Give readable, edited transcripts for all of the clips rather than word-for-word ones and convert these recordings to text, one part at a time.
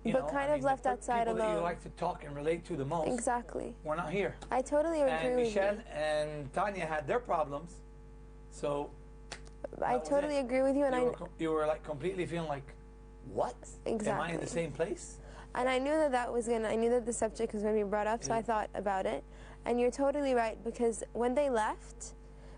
but kind of left outside people alone. That you like to talk and relate to the most. Exactly. We're not here. I totally agree and with Michelle you. and Tanya had their problems, so I totally agree with you, and you were like completely feeling like, what? Exactly. Am I in the same place? And I knew I knew that the subject was going to be brought up, so I thought about it. And you're totally right, because when they left,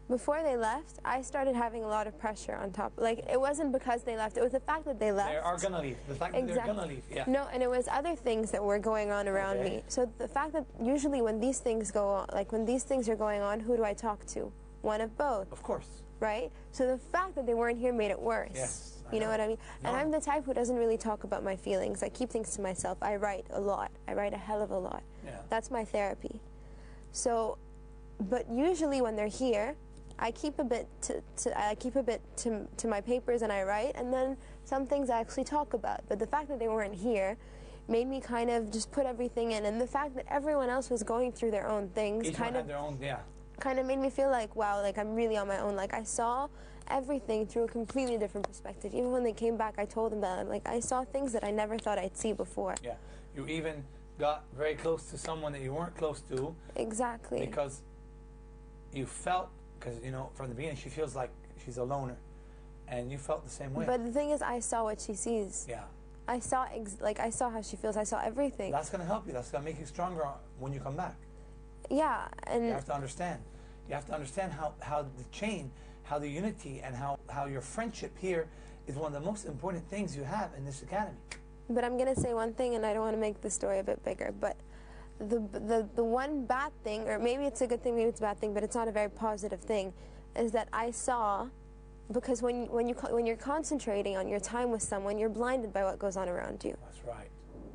before they left, I started having a lot of pressure on top. Like, it wasn't because they left, it was the fact that they left. They are going to leave. The fact that they're going to leave, yeah. No, and it was other things that were going on around me. So the fact that usually when these things go on, like when these things are going on, who do I talk to? One of both. Of course. Right? So the fact that they weren't here made it worse. Yes. You know what I mean? No. And I'm the type who doesn't really talk about my feelings. I keep things to myself. I write a lot. I write a hell of a lot. Yeah. That's my therapy. So, but usually when they're here, I keep a bit to my papers and I write, and then some things I actually talk about. But the fact that they weren't here made me kind of just put everything in, and the fact that everyone else was going through their own things kind of made me feel like, wow, like I'm really on my own. Like I saw everything through a completely different perspective. Even when they came back, I told them that like I saw things that I never thought I'd see before. Yeah, you even got very close to someone that you weren't close to. Exactly. Because you felt, because you know from the beginning she feels like she's a loner, and you felt the same way. But the thing is, I saw what she sees. Yeah. I saw I saw how she feels. I saw everything. That's gonna help you. That's gonna make you stronger when you come back. Yeah, and you have to understand. You have to understand how the chain, how the unity, and how your friendship here is one of the most important things you have in this academy. But I'm gonna say one thing, and I don't want to make the story a bit bigger, but the one bad thing, or maybe it's a good thing, maybe it's a bad thing, but it's not a very positive thing, is that I saw, because when you're concentrating on your time with someone, you're blinded by what goes on around you. That's right.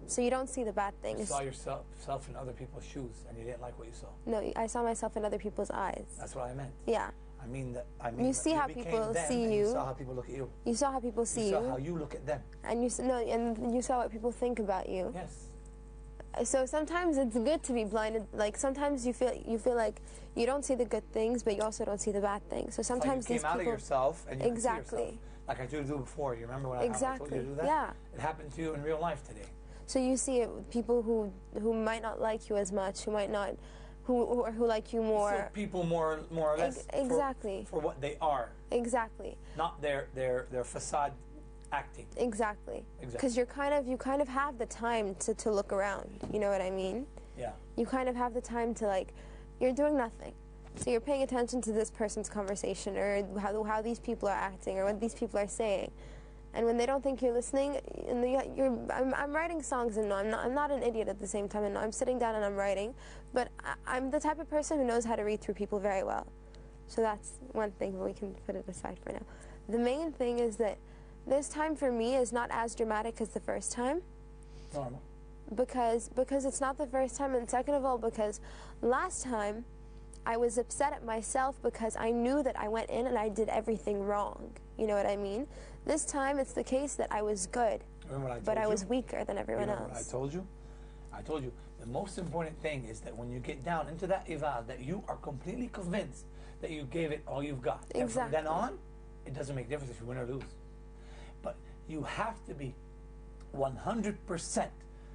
So you don't see the bad things. You saw yourself in other people's shoes, and you didn't like what you saw. No, I saw myself in other people's eyes. That's what I meant. Yeah. I mean you see how people see you. You saw how people look at you. You saw how people see you. You saw how you look at them. And you saw what people think about you. Yes. So sometimes it's good to be blinded. Like sometimes you feel like you don't see the good things, but you also don't see the bad things. So sometimes these people out of yourself and you exactly see yourself, like I told you before. You remember when I told you to do that? Yeah. It happened to you in real life today. So you see it with people who might not like you as much, who might not, who like you more. So people more or less exactly for what they are. Exactly. Not their facade acting. Exactly. Because you kind of have the time to look around. You know what I mean? Yeah. You kind of have the time to, like, you're doing nothing. So you're paying attention to this person's conversation, or how these people are acting, or what these people are saying. And when they don't think you're listening, and I'm writing songs, and I'm not an idiot at the same time, and I'm sitting down and I'm writing, but I'm the type of person who knows how to read through people very well. So that's one thing, but we can put it aside for now. The main thing is that this time for me is not as dramatic as the first time. Normal. Because it's not the first time, and second of all, because last time I was upset at myself because I knew that I went in and I did everything wrong. You know what I mean? This time it's the case that I was good, but I was weaker than everyone else. What I told you? I told you, the most important thing is that when you get down into that eval, that you are completely convinced that you gave it all you've got. Exactly. And from then on, it doesn't make a difference if you win or lose. But you have to be 100%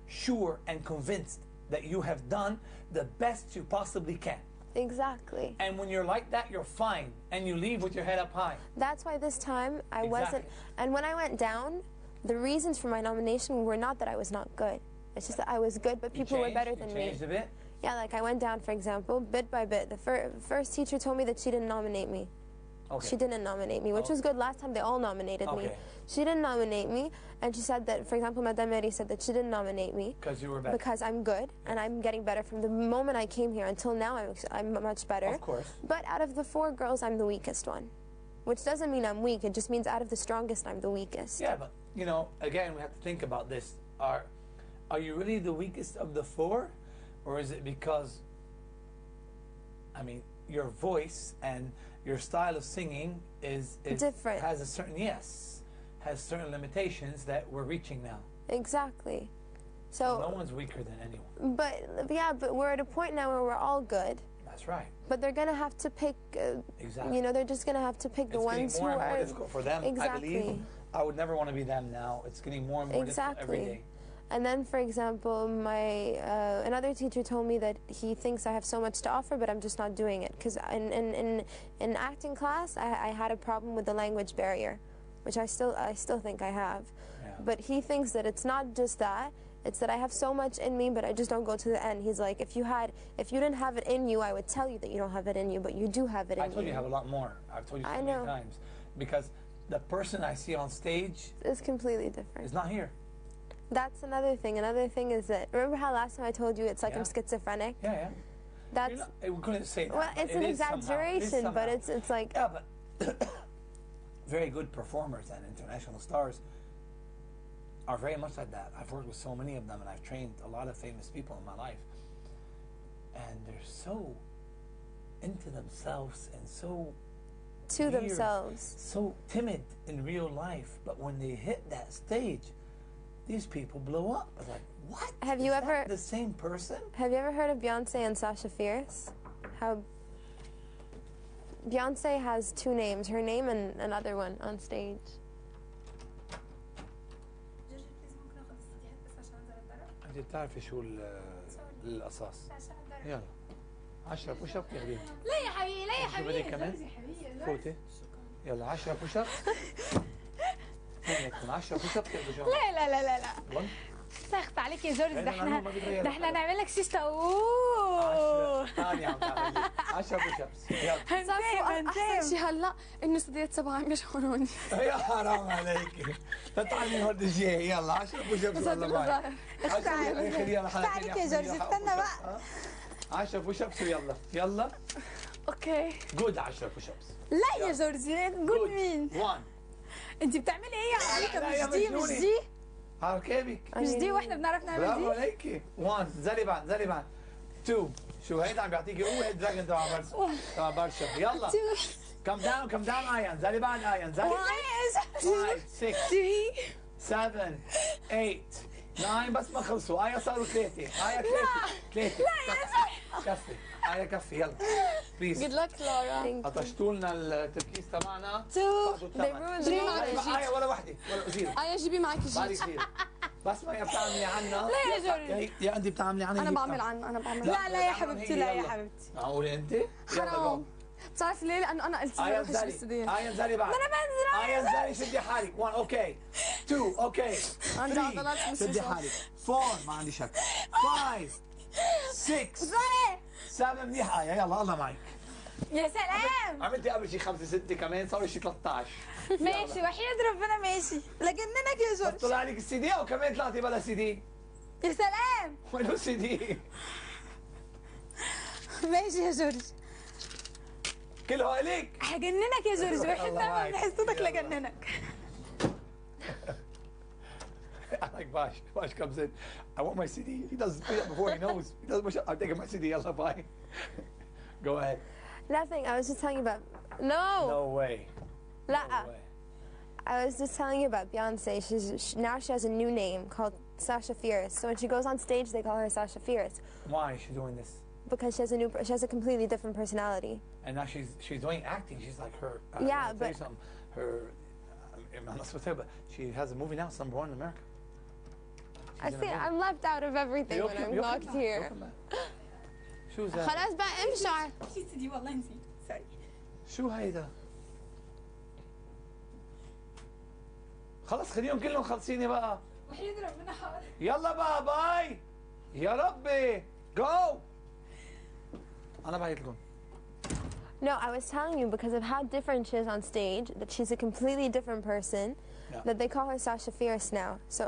sure and convinced that you have done the best you possibly can. Exactly. And when you're like that, you're fine, and you leave with your head up high. That's why this time I wasn't. And when I went down, the reasons for my nomination were not that I was not good. It's just that I was good, but people were better than me. You changed a bit? Yeah, like I went down, for example, bit by bit. The first teacher told me that she didn't nominate me. Okay. She didn't nominate me, which was good. Last time they all nominated me. She didn't nominate me, and she said that, for example, Madame Mary said that she didn't nominate me because you were better. Because I'm good, and I'm getting better from the moment I came here until now. I'm much better. Of course. But out of the 4 girls, I'm the weakest one, which doesn't mean I'm weak. It just means out of the strongest, I'm the weakest. Yeah, but you know, again, we have to think about this. Are you really the weakest of the 4, or is it because, I mean, your voice and your style of singing is different, has a certain has certain limitations that we're reaching now. Exactly. So no one's weaker than anyone. But yeah, but we're at a point now where we're all good. That's right. But they're gonna have to pick. Exactly. You know, they're just gonna have to pick the ones who are more difficult for them. Exactly. I believe I would never want to be them now. It's getting more and more difficult every day. And then, for example, my another teacher told me that he thinks I have so much to offer, but I'm just not doing it. Because in acting class, I had a problem with the language barrier, which I still think I have. Yeah. But he thinks that it's not just that. It's that I have so much in me, but I just don't go to the end. He's like, if you didn't have it in you, I would tell you that you don't have it in you, but you do have it in you. I told you have a lot more. I've told you so I many know. times. Because the person I see on stage It's completely different. is not here. That's another thing. Another thing is that, remember how last time I told you it's like I'm Yeah. schizophrenic? Yeah, yeah. That's, We couldn't say that. well, but it's it an is somehow. It is exaggeration, but somehow. it's like, Yeah, but very good performers and international stars are very much like that. I've worked with so many of them, and I've trained a lot of famous people in my life. And they're so into themselves and so to weird, themselves. so timid in real life. But when they hit that stage, these people blow up. I was like, what? Have Is you that ever- the same person? Have you ever heard of Beyonce and Sasha Fierce? How Beyonce has two names, her name and another one on stage. جورجي بليز ممكن اخذ الصديحات بس عشان انزل الدرج؟ انت بتعرفي شو القصص. عشان الدرج. يلا 10 بوش اب يا حبيبي. لا يا حبيبي لا يا شو حبيبي بدك كمان؟ جورجي حبيبي فوتي يلا 10 بوش اب. 10 بوش اب تقدر شو. لا لا لا لا لا سخت عليك يا جورج، ده احنا نعمل لك سيستا. اوه ثانية عم تعمل لي 10 بوش ابس يلا. احسن شيء هلا انه صديت 7 عم يشعروني. يا حرام عليك لا تعملي هول الجاي يلا 10 بوش ابس يلا باي. عليك يا جورج، استنى بقى. 10 بوش ابس ويلا يلا اوكي جود 10 بوش ابس. لا يا جورجي قول مين 1 انت بتعملي ايه يا عليك؟ لا يا مش دي مش مجنونة. دي على كيفك. مش دي واحنا بنعرف نعمل برافو دي. عليكي 1 زلي بعد زلي بعد 2 شو هيدا عم بيعطيكي قوة دراجون تبع برشا يلا كم داون ايان زلي بعد ايان زلي 5 6 7 8 9 بس ما خلصوا آية صاروا 3 آية 3 كفي آية كفي يلا بليز Good luck لورا. قطشتوا لنا التركيز تبعنا 2 They ruined the moment. آية ولا وحدة ولا زيرو آية جيبي معك بعدك جيب. زيرو بس ما هي بتعملي عنا لا يا جورج. يا انت بتعملي عنا انا هي بعمل بتعمل. عنه انا بعمل لا، لا لا يا بتعمل حبيبتي هي، لا يا يلا. حبيبتي معقولة انت؟ يلا حرام. جو بتعرف ليه؟ لانه انا قلت آية له رح انزلي الاستوديو. آية انزلي بعد انا بنزل آية انزلي شدي حالك 1 اوكي 2 اوكي عندي 3 عضلات مش شدي مش حالك 4 ما عندي شك 5 6 7 منيح آية يلا الله معك يا سلام. عملتي قبل شي 5 6 كمان صاروا شي 13 ماشي وحياة ربنا ماشي لجننك يا جورج. طلع لك السي دي او كمان طلعتي بلا سي دي يا سلام. وينو السي دي ماشي يا جورج كله إليك هجننك يا جورج وحياة الله ربنا معك. من حسيتك يلا. لجننك. like Vash comes in. I want my CD. He does it before he knows. He does much. I'm taking my CD. Yalla, bye. Go ahead. Nothing. I was just telling you about. No. No way. La. No way. I was just telling you about Beyonce. Now she has a new name called Sasha Fierce. So when she goes on stage, they call her Sasha Fierce Why is she doing this? because she has a completely different personality. And now she's doing acting. She's like her. Yeah, let me tell you but- something. Her. I'm not supposed to tell you, but she has a movie now. It's number 1 in America. I see. I'm left out of everything when I'm locked here. شو ذا؟ خلاص بقى امشي. نسيت دي والله نسيت سوري. شو هيدا؟ خلص خليهم كلهم خلصيني بقى. وحياة ربنا حاضر. يلا بقى باي. يا ربي. جو. أنا بعيط لكم. No, I was telling you because of how different she is on stage, that she's a completely different person, Yeah. that they call her Sasha Fierce now. So,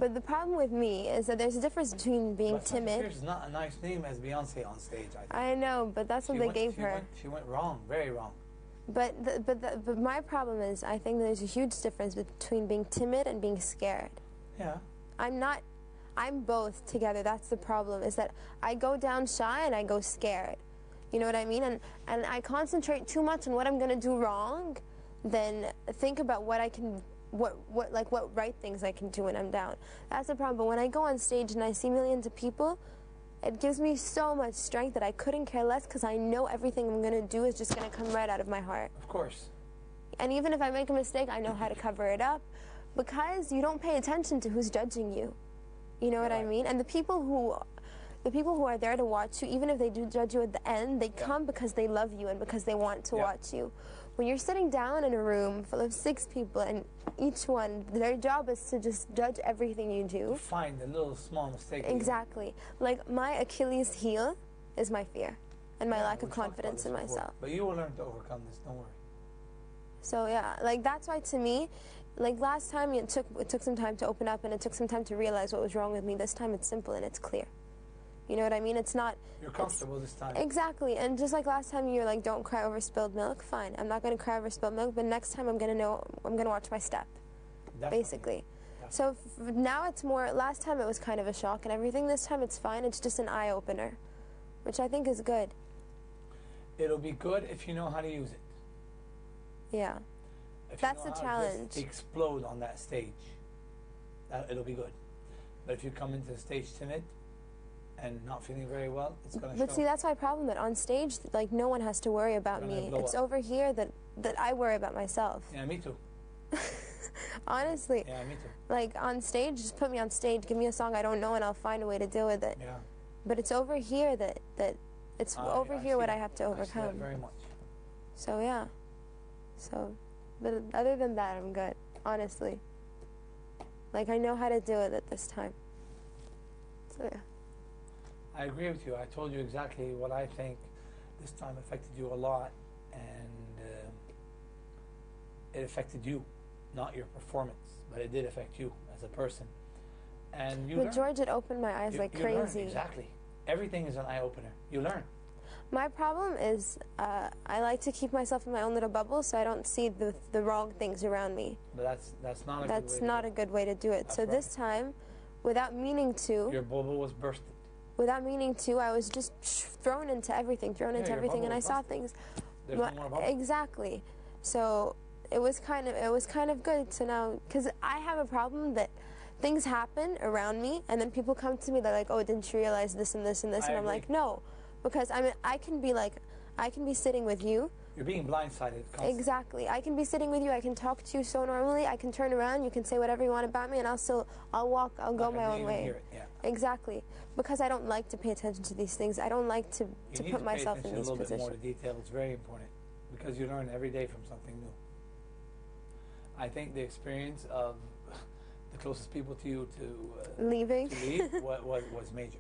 but the problem with me is that there's a difference between being But Sasha timid. Fierce is not a nice name as Beyonce on stage. I think. I know, but that's what they gave her. She went wrong, very wrong. But my problem is, I think there's a huge difference between being timid and being scared. Yeah. I'm not. I'm both together. That's the problem. Is that I go down shy and I go scared. You know what I mean? And I concentrate too much on what I'm gonna do wrong, than think about what I can, what right things I can do when I'm down. That's the problem. But when I go on stage and I see millions of people, it gives me so much strength that I couldn't care less because I know everything I'm gonna do is just gonna come right out of my heart. Of course. And even if I make a mistake, I know how to cover it up because you don't pay attention to who's judging you. You know what I Right. mean? And the people who are there to watch you, even if they do judge you at the end, they come because they love you and because they want to Yeah. watch you. When you're sitting down in a room full of 6 people and each one, their job is to just judge everything you do. Find a little small mistake. that you make. Exactly. Like, my Achilles heel is my fear and my Yeah, lack we of talked about confidence in this before. myself. But you will learn to overcome this, don't worry. So yeah, like, that's why, to me, like, last time it took some time to open up and it took some time to realize what was wrong with me. This time it's simple and it's clear. You know what I mean? It's not... You're comfortable this time. Exactly. And just like last time you're like, don't cry over spilled milk, fine. I'm not going to cry over spilled milk, but next time I'm going to watch my step, Definitely. basically. So now it's more... Last time it was kind of a shock and everything. This time it's fine. It's just an eye-opener, which I think is good. It'll be good if you know how to use it. Yeah. If That's you know the how to challenge. just explode on that stage, it'll be good. But if you come into the stage timid and not feeling very well, it's going to show. But see, that's my problem, that on stage, like, no one has to worry about You're gonna me. blow It's up. over here that I worry about myself. Yeah, me too. Honestly. Yeah, me too. Like, on stage, just put me on stage, give me a song I don't know, and I'll find a way to deal with it. Yeah. But it's over here that it's over here see what that. I have to I see that overcome. very much. So yeah. So, but other than that, I'm good. Honestly. Like, I know how to deal with it this time. So yeah. I agree with you. I told you exactly what I think this time affected you a lot, and it affected you, not your performance, but it did affect you as a person. And you With learn. George, it opened my eyes like You learn, crazy. exactly. Everything is an eye opener. You learn. My problem is I like to keep myself in my own little bubble, so I don't see the wrong things around me. But that's not a That's good way not to a good way to do it. That's So right. this time, without meaning to, Your bubble was bursted. I was just thrown into everything, Yeah, your and bubble I was saw busted. things. There's Well, no more bubble. exactly. So it was kind of good. So now, because I have a problem that things happen around me, and then people come to me, they're like, "Oh, didn't you realize this and this and this?" I And I'm agree. like, "No," because I can be sitting with you. You're being blindsided constantly. Exactly. I can be sitting with you. I can talk to you so normally. I can turn around. You can say whatever you want about me, and I'll go Like my I own didn't even way. hear it, yeah. Exactly. Because I don't like to pay attention to these things. I don't like to You need put to myself pay in attention these a little bit more positions. to detail. It's very important because you learn every day from something new. I think the experience of the closest people to you to Leaving. leave was major.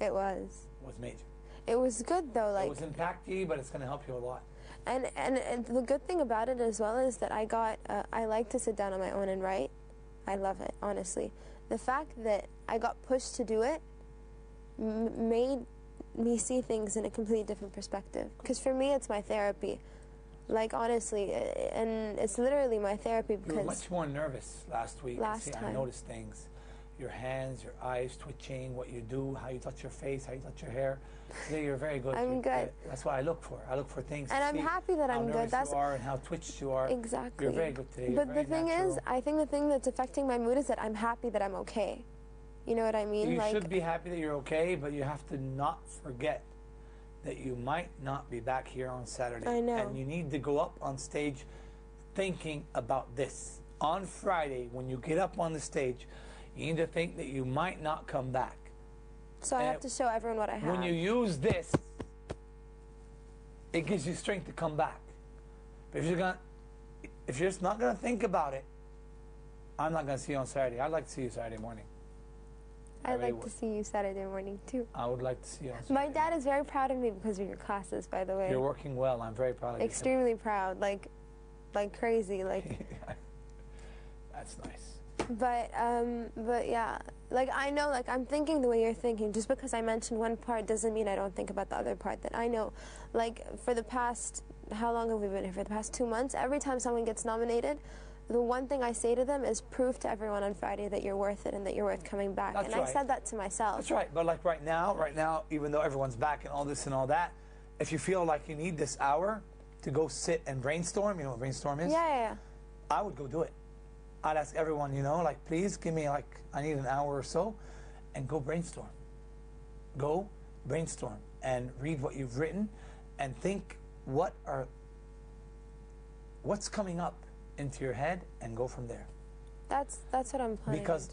It was. Was major. It was good though. Like, it was impacty, but it's going to help you a lot. and the good thing about it as well is that I like to sit down on my own and write. I love it, honestly. The fact that I got pushed to do it made me see things in a completely different perspective. Because for me, it's my therapy. Like, honestly, and it's literally my therapy You were because much more nervous last week. Last See, I time. noticed things. Your hands, your eyes twitching, what you do, how you touch your face, how you touch your hair. Today you're very good. I'm good. That's what I look for. I look for things And to I'm see happy that how I'm good. nervous That's you are and how twitched you are. exactly. You're very good today. But You're the very thing is, natural. I think the thing that's affecting my mood is that I'm happy that I'm okay. You know what I mean? You Like, should be happy that you're okay, but you have to not forget that you might not be back here on Saturday. I know. And you need to go up on stage thinking about this. On Friday, when you get up on the stage, you need to think that you might not come back. so I have to show everyone what I have. When you use this, it gives you strength to come back. But if you're just not gonna think about it, I'm not gonna see you on Saturday. I'd like to see you Saturday morning. I I'd really like to would. see you Saturday morning too. I would like to see you on Saturday. My dad is very proud of me because of your classes, by the way. You're working well. I'm very proud of you. Extremely proud, like crazy, like. That's nice. But yeah, like, I know, like, I'm thinking the way you're thinking. Just because I mentioned one part doesn't mean I don't think about the other part. That I know, like, for the past, how long have we been here? For the past 2 months, every time someone gets nominated, the one thing I say to them is prove to everyone on Friday that you're worth it and that you're worth coming back. That's and right. I said that to myself. That's right. But like right now, even though everyone's back and all this and all that, if you feel like you need this hour to go sit and brainstorm, you know what brainstorm is? Yeah. I would go do it. I'd ask everyone, like, please give me, I need an hour or so, and go brainstorm. Go brainstorm and read what you've written and think what's coming up into your head and go from there. That's what I'm planning. Because